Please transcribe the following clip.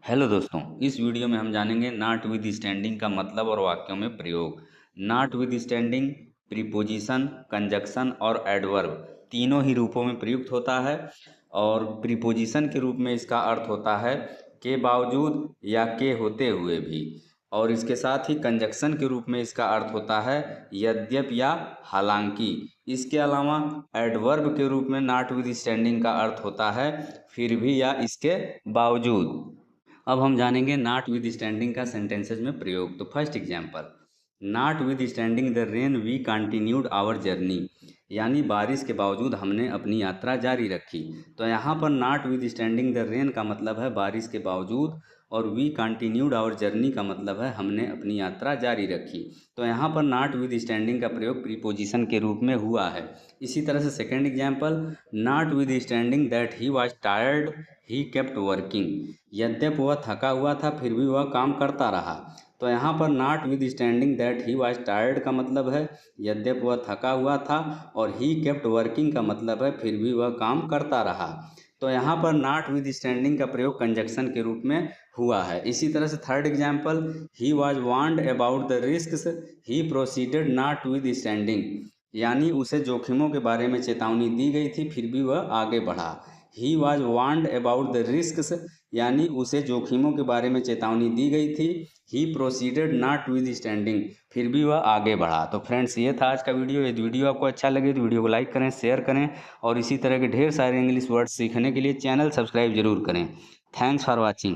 Hello दोस्तों, इस video में हम जानेंगे नॉट विद स्टैंडिंग का मतलब और वाक्यों में प्रयोग। Not with standing preposition, conjunction और एडवर्ब तीनों ही रूपों में प्रयुक्त होता है। और प्रीपोजिशन के रूप में इसका अर्थ होता है के बावजूद या के होते हुए भी। और इसके साथ ही कंजक्शन के रूप में इसका अर्थ होता है यद्यपि या हालांकि। इसके अलावा एडवर्ब के रूप में नॉट विद स्टैंडिंग का अर्थ होता है फिर भी या इसके बावजूद। अब हम जानेंगे नॉट विद स्टैंडिंग का सेंटेंसेज में प्रयोग। तो first example, notwithstanding the rain we continued our journey, यानी बारिश के बावजूद हमने अपनी यात्रा जारी रखी। तो यहाँ पर not with standing the rain का मतलब है बारिश के बावजूद, और वी कंटिन्यूड आवर जर्नी का मतलब है हमने अपनी यात्रा जारी रखी। तो यहाँ पर नॉट विद स्टैंडिंग का प्रयोग प्रीपोजिशन के रूप में हुआ है। इसी तरह से second example, not with standing that he was tired he kept working, यद्यपि वह थका हुआ था फिर भी वह काम करता रहा। तो यहाँ पर not with standing that he was tired का मतलब है यद्यपि वह थका हुआ था, और ही केप्ट वर्किंग का मतलब है फिर भी वह काम करता रहा। तो यहाँ पर नॉट विद स्टैंडिंग का प्रयोग कंजक्शन के रूप में हुआ है। इसी तरह से third example, he was warned about the risk he proceeded notwithstanding, यानी उसे जोखिमों के बारे में चेतावनी दी गई थी फिर भी वह आगे बढ़ा। He was warned about the risk, यानी उसे जोखिमों के बारे में चेतावनी दी गई थी। ही प्रोसीडेड नॉट विद स्टैंडिंग, फिर भी वह आगे बढ़ा। तो फ्रेंड्स, ये था आज का वीडियो। यदि वीडियो आपको अच्छा लगे तो वीडियो को लाइक करें, शेयर करें, और इसी तरह के ढेर सारे इंग्लिश वर्ड्स सीखने के लिए चैनल सब्सक्राइब जरूर करें। Thanks for watching.